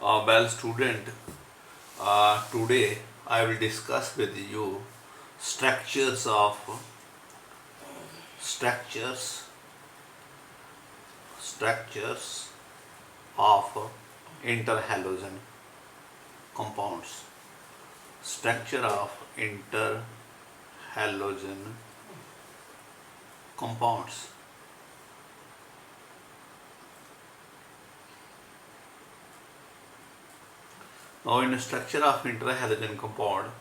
Well, student, today I will discuss with you structures of structures structures of interhalogen compounds. Structure of interhalogen compounds. Now, in the structure of interhalogen compound,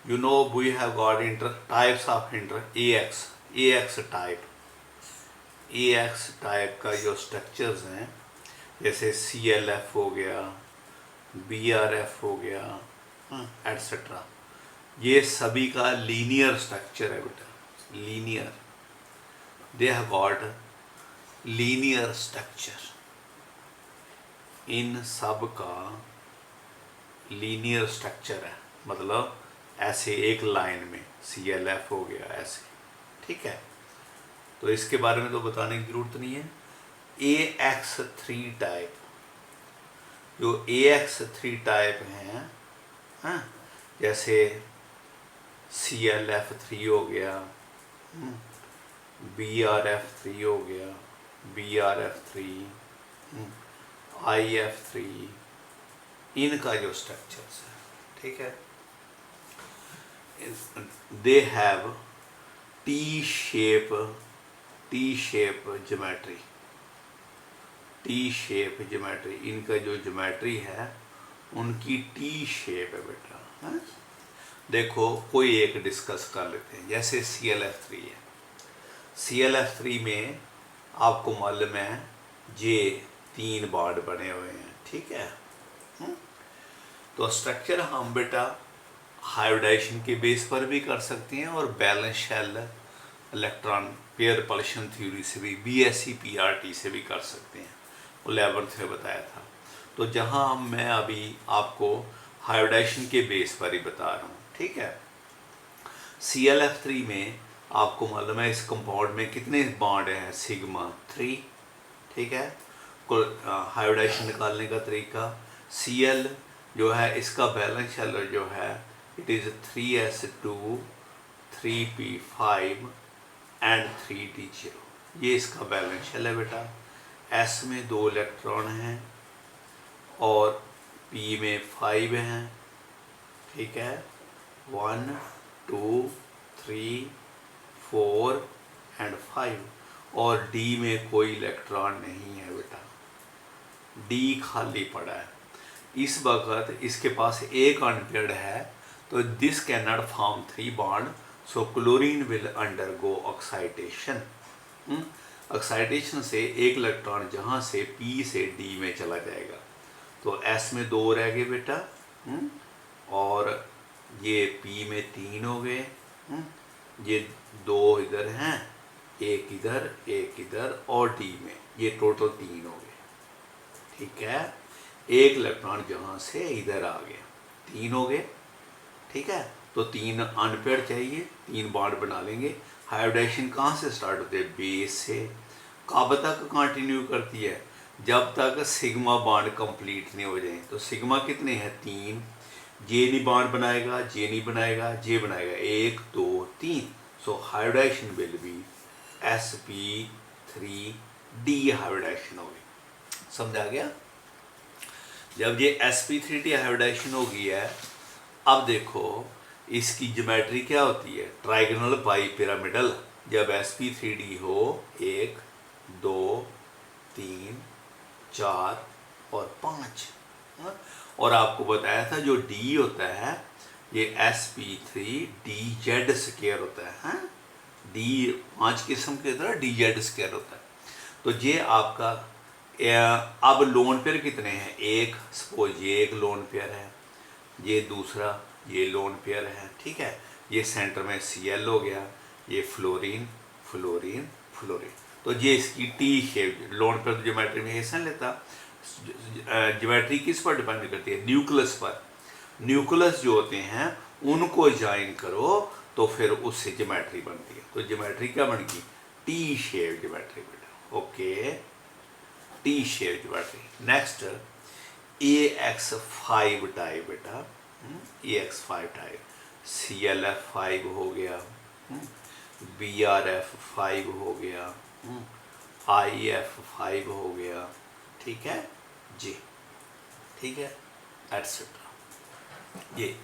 you know we have got types of AX type. AX type का जो structures हैं, जैसे CLF हो गया, BRF हो गया, etcetera, ये सभी का लीनियर स्ट्रक्चर है बेटा, linear, they have got linear structure, इन सब का लीनियर स्ट्रक्चर है, मतलब ऐसे एक लाइन में CLF हो गया ऐसे, ठीक है। तो इसके बारे में तो बताने की जरूरत नहीं है। AX3 टाइप, जो AX3 टाइप हैं, हाँ, जैसे CLF3 हो गया, BRF3 हो गया, BRF3, IF3, इनका जो स्ट्रक्चर्स है, ठीक है, they have T shape geometry, T shape geometry, इनका जो ज्योमेट्री है उनकी टी शेप है बेटा, है? देखो कोई एक डिस्कस कर लेते हैं, जैसे CLF3 है, CLF3 में आपको मालूम है ये 3 बॉन्ड बने हुए हैं, ठीक है। तो स्ट्रक्चर हम बेटा हाइब्रिडाइजेशन के बेस पर भी कर सकते हैं और valence shell electron pair repulsion theory से भी, BSc PRT से भी कर सकते हैं, वो 11th में बताया था। तो जहां मैं अभी आपको हाइब्रिडाइजेशन के बेस पर ही बता रहा हूँ, ठीक है। CLF3 में आपको मालूम है इस कंपाउंड में कितने बॉन्ड हैं, सिग्मा 3, ठीक है। हाइब्रिडाइजेशन निकालने का तरीका, Cl जो है इसका बैलेंस शेल जो है it is 3s2 3p5 and 3d0, ये इसका बैलेंस शेल है बेटा। S में 2 इलेक्ट्रॉन हैं और P में 5 हैं, ठीक है, 1 2 3 4 एंड 5, और D में कोई इलेक्ट्रॉन नहीं है बेटा, D खाली पड़ा है। इस वक्त इसके पास एक अनपेयर्ड है, तो this cannot form 3 bond, so chlorine will undergo oxidation. Oxidation से एक इलेक्ट्रॉन जहाँ से P से D में चला जाएगा, तो S में 2 रह गए बेटा, और ये P में 3 हो गए, ये 2 इधर हैं, एक इधर और D में, ये टोटल 3 हो गए, ठीक है। एक इलेक्ट्रॉन जहाँ से इधर आ गया, 3 हो गए, ठीक है। तो 3 अनपेयर्ड चाहिए, 3 बॉन्ड बना लेंगे। हाइब्रिडाइजेशन कहाँ से स्टार्ट होती है, बेस से। कब तक कंटिन्यू करती है, जब तक सिग्मा बॉन्ड कंप्लीट नहीं हो जाए। तो सिग्मा कितने हैं, 3, जे नहीं बॉन्ड बनाएगा, जे नहीं बनाएगा, जे बनाएगा 1 2 3, so hybridisation will be sp3d hybridisation होगी। समझा गया। जब ये sp3d हाइब्रिडाइजेशन हो गई है, अब देखो इसकी ज्योमेट्री क्या होती है, ट्राइगोनल बाई पिरामिडल। जब sp3d हो 1 2 3 4 और 5, और आपको बताया था जो d होता है ये sp3dz स्क्वायर होता है, d 5 किस्म के तरह dz स्क्वायर होता है। तो ये आपका अब लोन पेयर कितने हैं, एक, सपोज ये एक लोन पेयर है, ये दूसरा, ये लोन पेयर है, ठीक है। ये सेंटर में Cl हो गया, ये फ्लोरीन फ्लोरीन फ्लोरीन, तो ये इसकी T shape lone pair geometry में हिस्सा लेता। ज्योमेट्री किस पर डिपेंड करती है, न्यूक्लियस पर। न्यूक्लियस जो होते हैं उनको ज्वाइन करो तो फिर उससे ज्योमेट्री बनती है। तो ज्योमेट्री क्या बन गई, टी शेप ज्योमेट्री बेटा, okay, T shape geometry. Next AX5 type बेटा, AX5 टाइप, CLF5 हो गया, BRF5 हो गया, IF5 हो गया, ठीक है जी, ठीक है, एटसेट्रा। ये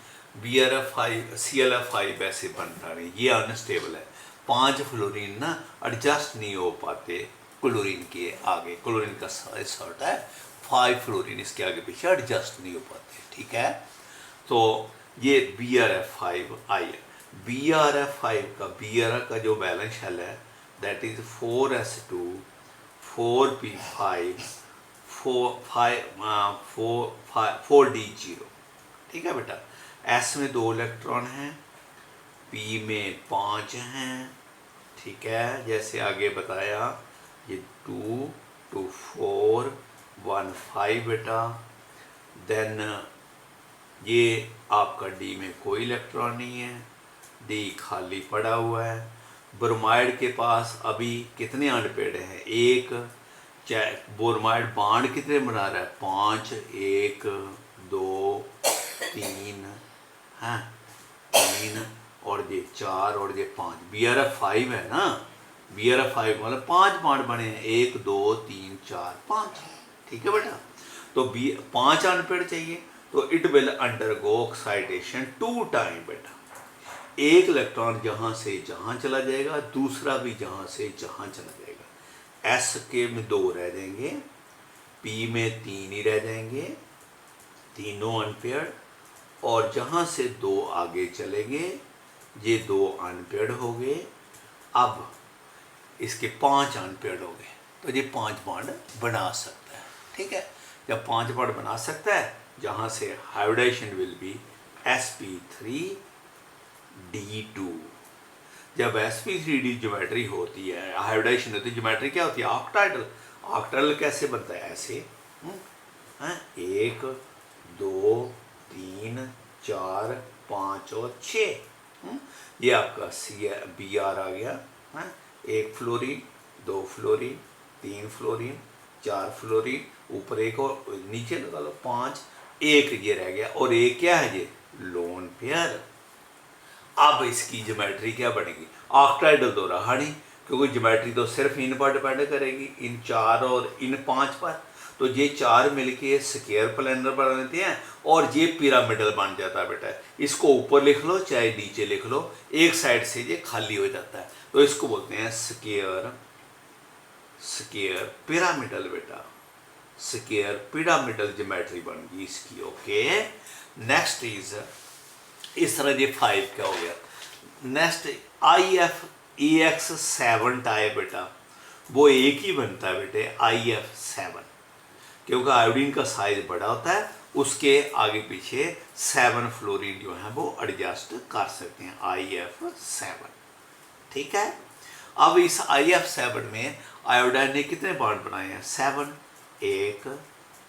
BRF5 CLF5 ऐसे बनता नहीं, ये अनस्टेबल है। 5 फ्लोरीन ना एडजस्ट नहीं हो पाते क्लोरीन के आगे, क्लोरीन का सर्ट है, 5 फ्लोरीन इसके आगे पीछे एडजस्ट नहीं हो पाते, ठीक है। तो ये BRF5 आई है। BRF5 का BRF का जो बैलेंस शेल है that is 4s2 4p5 4d0, ठीक है बेटा। S में 2 इलेक्ट्रॉन हैं, P में 5 हैं, ठीक है, जैसे आगे बताया, ये 2 2 4 1 5 बेटा। देन ये आपका D में कोई इलेक्ट्रॉन नहीं है, D खाली पड़ा हुआ है। ब्रोमाइड के पास अभी कितने अनपेड हैं, 1, चाहे ब्रोमाइड बॉन्ड कितने बना रहा है, 5, 1 2 3, हाँ 3 और ये 4 और ये 5, BRF5 है ना, BRF5 मतलब 5 बॉन्ड बने हैं, 1 2 3 4 5, ठीक है बेटा। तो 5 अनपेड चाहिए, तो it will undergo oxidation 2 time बेटा। एक इलेक्ट्रॉन जहाँ से जहाँ चला जाएगा, दूसरा भी जहाँ से जहाँ चला जाएगा। S के में 2 रह जाएंगे, P में 3 ही रह जाएंगे, तीनों अनपेयर्ड, और जहाँ से 2 आगे चलेंगे ये 2 अनपेयर्ड हो गए। अब इसके 5 अनपेयर्ड हो गए, तो ये 5 बॉन्ड बना सकता है, ठीक है। जब 5 बॉन्ड बना सकता है, जहाँ से हाइब्रिडाइजेशन विल बी sp3d2। जब sp3d ज्योमेट्री होती है, हाइब्रिडाइजेशन होती है, ज्योमेट्री क्या होती है, ऑक्टाइडल। ऑक्टाइडल कैसे बनता है, ऐसे 1 2 3 4 5 और 6, ये आपका BR आ गया, 1 फ्लोरीन 2 फ्लोरीन 3 फ्लोरीन 4 फ्लोरीन, ऊपर 1 और नीचे लगा लो 5, 1 ये रह गया, और 1 क्या है, ये लोन पेयर। अब इसकी ज्योमेट्री क्या बनेगी, ऑक्टाइडल तो रहा नहीं, क्योंकि ज्योमेट्री तो सिर्फ इन पर डिपेंड करेगी, इन 4 और इन 5 पर। तो ये 4 मिलके स्क्वायर प्लेनर बना लेते हैं, और ये पिरामिडल बन जाता है बेटा। इसको ऊपर लिख लो चाहे नीचे लिख लो, एक साइड से ये खाली हो जाता है, तो इसको बोलते हैं स्क्वायर पिरामिडल बेटा। स्क्वायर पिरामिडल ज्योमेट्री बन गई इसकी, ओके। नेक्स्ट इज, इस तरह ये 5 क्या हो गया। नेक्स्ट IFEX7 टाइप बेटा, वो एक ही बनता है बेटे, IF7, क्योंकि आयोडीन का साइज बड़ा होता है, उसके आगे पीछे 7 फ्लोरीन जो है वो एडजस्ट कर सकते हैं, IF7, ठीक है। अब इस IF7 में आयोडाइन ने कितने बॉन्ड बनाए हैं, 7, 1,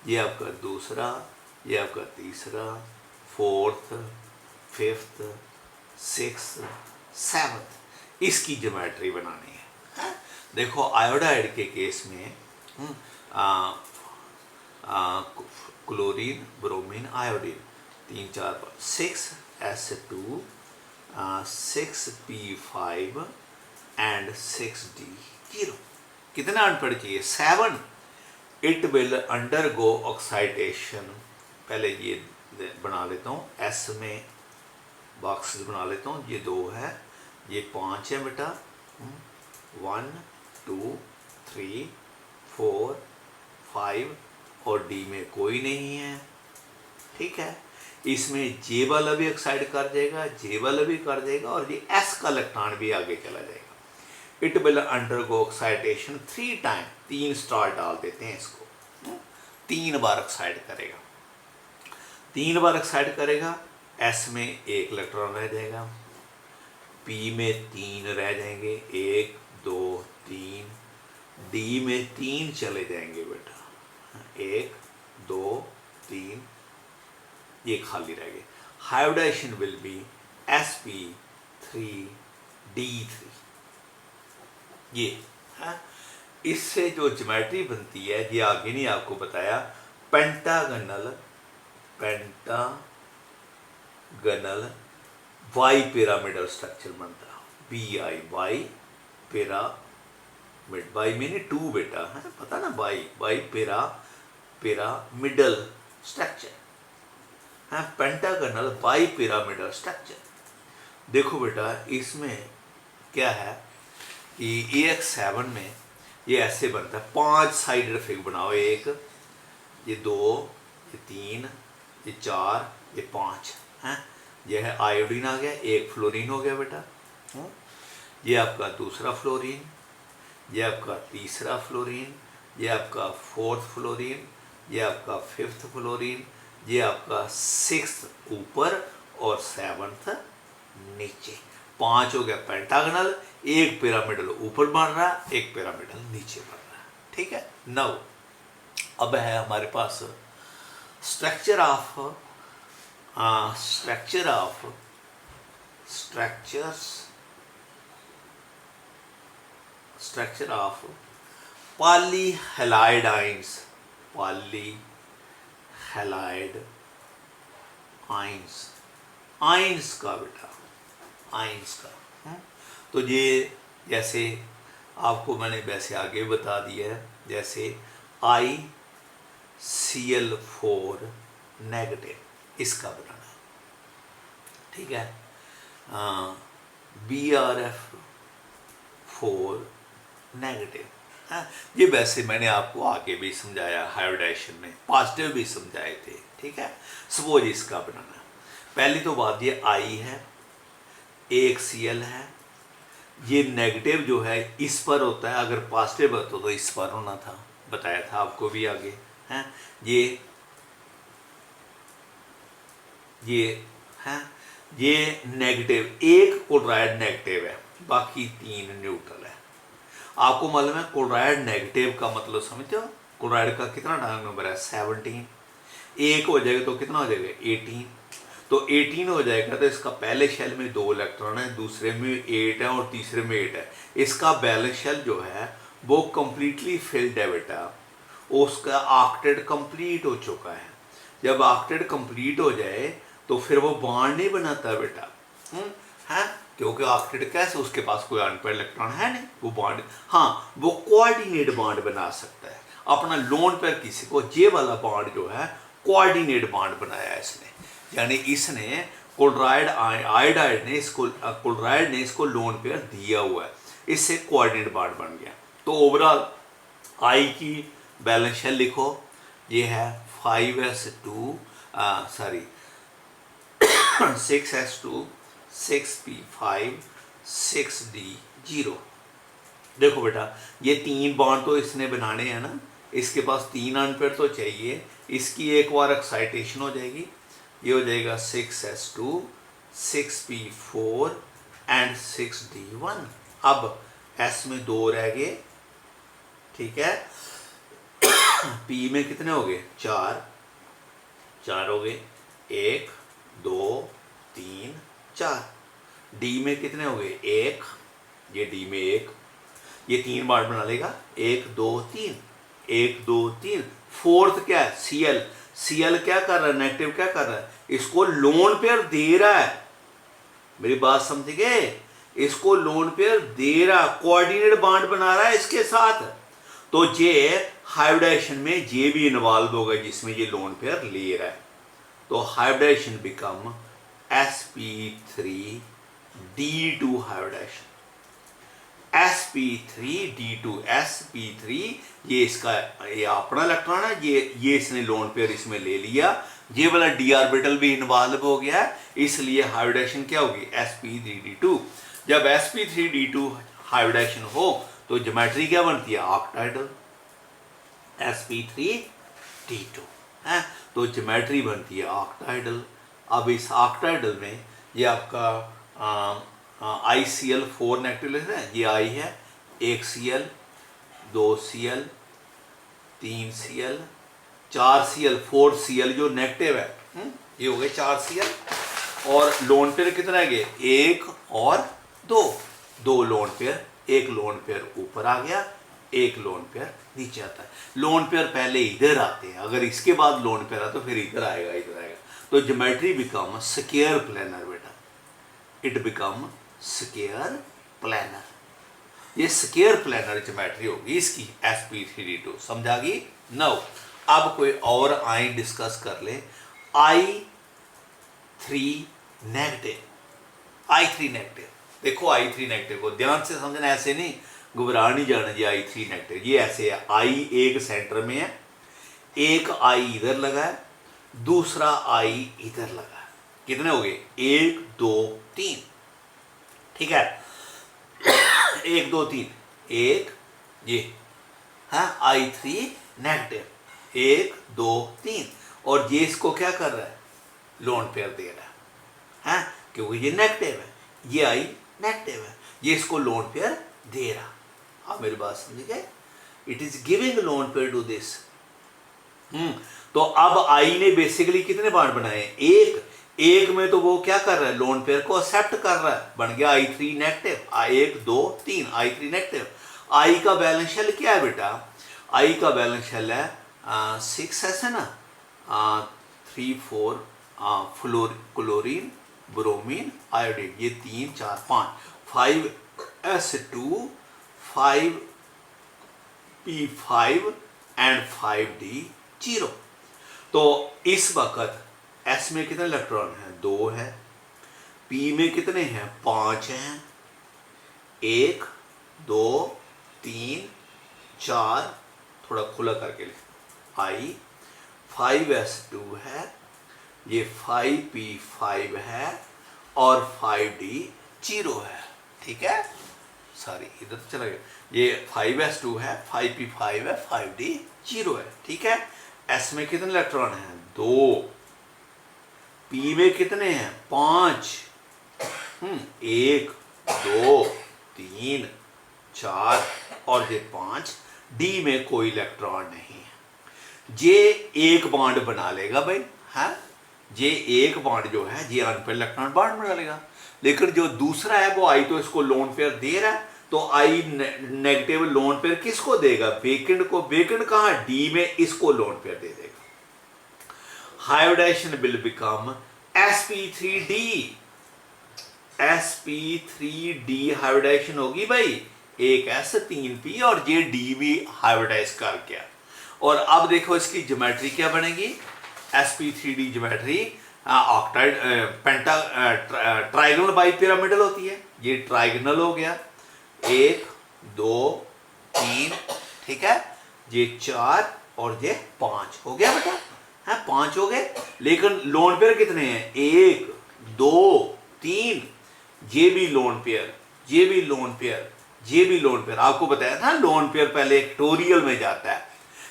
ये आपका दूसरा, ये आपका तीसरा, 4th 5th 6th 7th, इसकी ज्योमेट्री बनानी है। देखो आयोडाइड के केस में chlorine bromine iodine 3 4 6s2 6p5 and 6d0। कितना अनपढ़ चाहिए, 7। इट विल अंडरगो ऑक्सीडेशन, पहले ये बना लेता हूँ, S में बॉक्स बना लेता हूँ, ये 2 है, ये 5 है बेटा, 1 2 3 4 5, और D में कोई नहीं है, ठीक है। इसमें J वाला भी ऑक्साइड कर देगा, J वाला भी कर देगा, और ये S का इलेक्ट्रॉन भी आगे चला जाएगा। It will undergo oxidation 3 time, 3 star डाल देते हैं इसको, 3 बार ऑक्साइड करेगा, 3 बार ऑक्साइड करेगा। S में 1 इलेक्ट्रॉन रह जाएगा, P में 3 रह जाएंगे, 1 2 3, D में 3 चले जाएंगे बेटा, 1 2 3, ये खाली रह गए। हाइब्रिडाइजेशन विल बी sp3d3, ये है। इससे जो ज्योमेट्री बनती है, ये आगे नहीं आपको बताया, पेंटागनल वाई पिरामिडल स्ट्रक्चर बनता है। BI वाई पिरामिड, वाई मीनी 2 बेटा है, पता ना, वाई पिरामिडल स्ट्रक्चर है, पेंटागनल वाई पिरामिडल स्ट्रक्चर। देखो बेटा इसमें क्या है कि AX7 में ये ऐसे बनता है, 5 साइडेड फिग बनाओ, 1, ये 2, ये 3, ये 4, ये 5 हैं। ये है आयोडीन आ गया, 1 फ्लोरीन हो गया बेटा, ये आपका दूसरा फ्लोरीन, ये आपका तीसरा फ्लोरीन, ये आपका 4th फ्लोरीन, ये आपका 5th फ्लोरीन, ये आपका 6th ऊपर और 7th नीचे। 5 हो गया पेंटागनल, 1 पिरामिडल ऊपर बन रहा है, 1 पिरामिडल नीचे बन रहा है, ठीक है। नाउ अब है हमारे पास स्ट्रक्चर ऑफ पॉलीहैलाइड आइंस का बेटा, आइंस का। तो ये जैसे आपको मैंने वैसे आगे बता दिया है, जैसे ICl4 नेगेटिव, इसका बनाना, ठीक है। BrF4 नेगेटिव, ये वैसे मैंने आपको आगे भी समझाया, हाइब्रिडाइजेशन में पॉजिटिव भी समझाए थे, ठीक है। सपोज इसका बनाना, पहली तो बात ये I है, एक Cl है, ये नेगेटिव जो है इस पर होता है, अगर पॉजिटिव होता तो इस पर होना था, बताया था आपको भी आगे, हैं। ये है, ये नेगेटिव, एक क्लोराइड नेगेटिव है, बाकी 3 न्यूट्रल है। आपको मालूम है क्लोराइड नेगेटिव का मतलब समझते हो, क्लोराइड का कितना डायन नंबर है 17, एक हो जाएगा तो कितना हो जाएगा 18, तो 18 हो जाएगा तो इसका पहले शेल में 2 इलेक्ट्रॉन है, दूसरे में 8 है और तीसरे में 8 है। इसका बैलेंस शेल जो है वो कंप्लीटली फिल्ड है बेटा, उसका ऑक्टेट कंप्लीट हो चुका है। जब ऑक्टेट कंप्लीट हो जाए तो फिर वो बॉन्ड नहीं बनाता बेटा, है, क्योंकि ऑक्टेट कैसे, उसके पास कोई अनपेयर इलेक्ट्रॉन है नहीं, वो बॉन्ड, हाँ वो कोऑर्डिनेट बॉन्ड बना सकता है अपना लोन पेयर किसी को। ये वाला बॉन्ड जो है कोऑर्डिनेट बॉन्ड बनाया है इसने, यानी इसने आयोडाइड ने इसको लोन पेयर दिया हुआ है, इससे कोऑर्डिनेट बॉन्ड बन गया। तो ओवरऑल I की बैलेंस शेल लिखो, ये है 5s2 6s2 6p5 6d0। देखो बेटा ये 3 बॉन्ड तो इसने बनाने हैं ना, इसके पास 3 अनपेयर तो चाहिए, इसकी एक बार एक्साइटेशन हो जाएगी, ये हो जाएगा 6s2 6p4 एंड 6d1। अब s में 2 रह गए, ठीक है। p में कितने हो गए 4 हो गए, 1 2 3 4। d में कितने हो गए 1, ये d में 1, ये 3 बार बना लेगा, 1 2 3 1 2 3। फोर्थ क्या है Cl क्या कर रहा है, नेगेटिव क्या कर रहा है, इसको लोन पेयर दे रहा है, मेरी बात समझ गए, इसको लोन पेयर दे रहा है, कोऑर्डिनेट बॉन्ड बना रहा है इसके साथ। तो ये हाइब्रिडाइजेशन में ये भी इन्वॉल्व होगा जिसमें ये लोन पेयर ले रहा है, तो hybridisation become sp3d2 hybridisation, sp3d2 ये इसका ये अपना इलेक्ट्रॉन है, ये इसने लोन पेयर इसमें ले लिया, ये वाला d ऑर्बिटल भी इन्वॉल्व हो गया है, इसलिए हाइब्रिडाइजेशन क्या होगी sp3d2। जब sp3d2 हाइब्रिडाइजेशन हो तो ज्योमेट्री क्या बनती है ऑक्टाइडल, sp3d2 है, तो ज्योमेट्री बनती है ऑक्टाइडल। अब इस ऑक्टाइडल में ये आपका ICl4 नेगेटिव लिख रहे हैं, ये I है, 1 Cl 2 Cl 3 Cl 4 Cl 4 Cl जो नेगेटिव है, ये हो गए 4 Cl, और लोन पेयर कितना है 1 और 2 लोन पेयर, एक लोन पेयर ऊपर आ गया, एक लोन पेयर नीचे आता है। लोन पेयर पहले इधर आते हैं, अगर इसके बाद लोन पेयर आता तो फिर इधर आएगा, इधर आएगा। तो ज्योमेट्री बिकम स्क्वायर प्लेनर बेटा, इट बिकम स्क्वायर प्लेनर। ये स्क्वायर प्लेनर ज्योमेट्री होगी इसकी sp3d2। समझा गई? नाउ अब कोई और आई डिस्कस कर ले। I3 negative, I3 negative. देखो I3 नेगेटिव को ध्यान से समझना, ऐसे नहीं घबरा नहीं जाना जी। I3 नेगेटिव ये ऐसे है, I एक सेंटर में है, एक I इधर लगा है, दूसरा I इधर लगा है। कितने हो गए? 1 2 3, ठीक है। 1 2 3, एक ये है I3 नेगेटिव, 1 2 3, और ये इसको क्या कर रहा है? लोन पेयर दे रहा है, क्योंकि ये नेगेटिव है, ये I नेगेटिव है, ये इसको लोन पेयर दे रहा। आप मेरी बात समझ गए? It is giving lone pair to this. तो अब आई ने बेसिकली कितने बांड बनाए? एक में तो वो क्या कर रहा है? लोन पेयर को एक्सेप्ट कर रहा है, बन गया I3 नेगेटिव। 1 2 3 I3 negative. आई का बैलेंस शेल क्या है बेटा? आई का बैलेंस शेल है 6 ऐसे ना, 3 4 क्लोरीन ब्रोमीन आयोडीन, ये 3 4 5, 5s2 5p5 एंड 5d0। तो इस वक्त s में कितने इलेक्ट्रॉन हैं? 2 है। p में कितने हैं? 5 हैं। 1 2 3 4, थोड़ा खुला करके लिख। I 5s2 है, ये 5p5 है और 5d0 है, ठीक है। सॉरी इधर तो चला गया, ये 5s2 है, 5p5 है, 5d0 है, ठीक है। s में कितने इलेक्ट्रॉन हैं? 2। p में कितने हैं? 5। 1 2 3 4 और ये 5। d में कोई इलेक्ट्रॉन नहीं है। जे एक बॉन्ड बना लेगा भाई, है जे एक बॉन्ड जो है जे अनपेयर इलेक्ट्रॉन बॉन्ड बना लेगा, लेकिन जो दूसरा है वो आई तो इसको लोन पेयर दे रहा है, तो आई नेगेटिव लोन पेयर किसको देगा? वेकेंट को। वेकेंट कहां? डी में, इसको लोन पेयर दे देगा। Hybridisation will become sp3d। sp3d hybridisation होगी भाई, एक s 3p और ये d भी हाइब्रिडाइज कर गया। और अब देखो इसकी ज्योमेट्री क्या बनेगी? sp3d ज्योमेट्री ऑक्टाइड पेंटा ट्राइगोनल बाई पिरामिडल होती है। ये ट्राइगोनल हो गया, 1 2 3, ठीक है। ये 4 और ये 5 हो गया बेटा, है 5 हो गए। लेकिन लोन पेयर कितने हैं? 1 2 3, ये भी लोन पेयर, ये भी लोन पेयर, ये भी लोन पेयर। आपको बताया था लोन पेयर पहले एक्टोरियल में जाता है,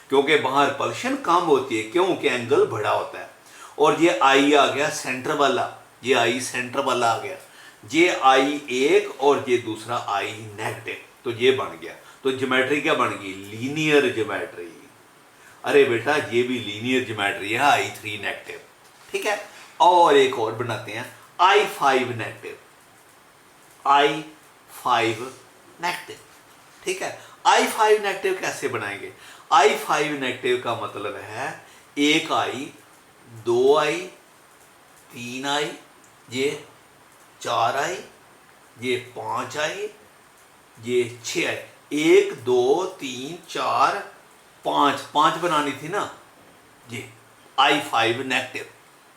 क्योंकि वहां रिपल्शन कम होती है, क्योंकि एंगल बड़ा होता है। और ये आई आ गया सेंटर वाला, ये आई सेंटर वाला आ गया, ये आई एक और ये दूसरा आई नेगेटिव, तो ये बन गया। तो ज्योमेट्री क्या बन गई? Linear geometry. अरे बेटा ये भी लीनियर ज्योमेट्री है, I3 नेगेटिव, ठीक है। और एक और बनाते हैं I5 नेगेटिव, I5 नेगेटिव, ठीक है। I5 नेगेटिव कैसे बनाएंगे? I5 नेगेटिव का मतलब है 1 I 2 I 3 I, ये 4 I, ये 5 I, ये 6 I। 1 2 3 4 5, 5 बनानी थी ना, ये I5 नेगेटिव।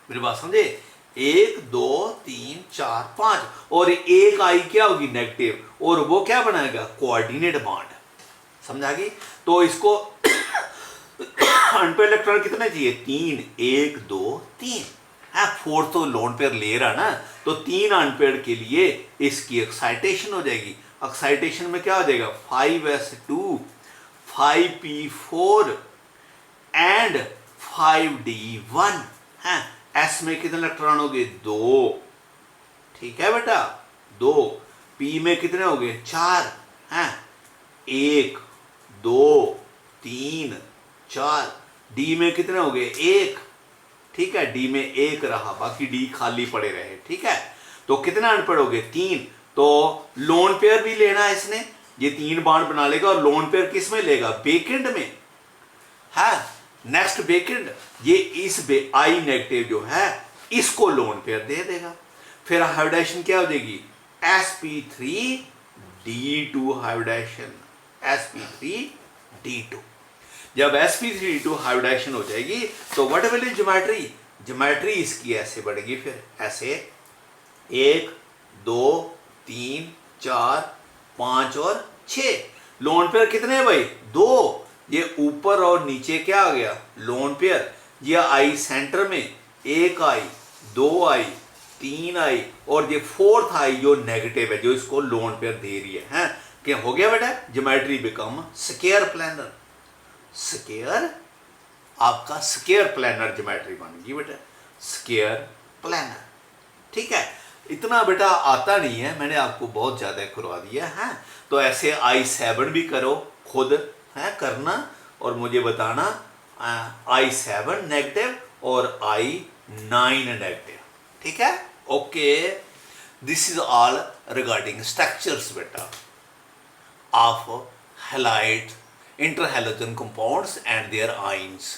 मेरी बात समझे? 1 2 3 4 5, और एक आई क्या होगी? नेगेटिव, और वो क्या बनाएगा? Coordinate bond. समझा गई? तो इसको अनपेयर इलेक्ट्रॉन कितने चाहिए? 3, 1 2 3 है। 4 तो लोन पेयर ले रहा ना, तो 3 अनपेयर के लिए इसकी एक्साइटेशन हो जाएगी। एक्साइटेशन में क्या हो जाएगा? 5s2 5p4 एंड 5d1 है। s में कितने इलेक्ट्रॉन हो गए? 2, ठीक है बेटा, 2। p में कितने हो गए? 4 हैं, 1 2 3 4। d में कितने हो गए? 1, ठीक है। d में 1 रहा, बाकी d खाली पड़े रहे, ठीक है। तो कितने अनपेयर हो गए? 3। तो लोन पेयर भी लेना है इसने, ये 3 बॉन्ड बना लेगा और लोन पेयर किस में लेगा, वेकेंट में है। नेक्स्ट वेकेंट, ये इस आई नेगेटिव जो है इसको लोन पेयर दे देगा। फिर हाइब्रिडाइजेशन क्या हो जाएगी, sp3d2 हाइब्रिडाइजेशन, sp3d2। जब sp3d2 हाइब्रिडाइजेशन हो जाएगी तो what will is geometry, geometry इसकी ऐसे बढ़ेगी, फिर ऐसे 1 2 3 4 5 और 6। लोन पेयर कितने हैं भाई, 2। ये ऊपर और नीचे क्या आ गया, लोन पेयर। ये आई सेंटर में, 1 आई 2 आई 3 आई और ये 4th आई जो नेगेटिव है, जो इसको लोन पेयर दे रही है, हैं? क्या हो गया बेटा, geometry become square planar. Square, आपका स्क्वायर प्लानर ज्योमेट्री बन गई बेटा, स्क्वायर प्लानर। ठीक है, इतना बेटा आता नहीं है, मैंने आपको बहुत ज़्यादा करवा दिया है। तो ऐसे I7 भी करो खुद, है करना, और मुझे बताना I7 नेगेटिव और I9 नेगेटिव। ठीक है, okay. This is all regarding structures बेटा of halide interhalogen compounds and their ions.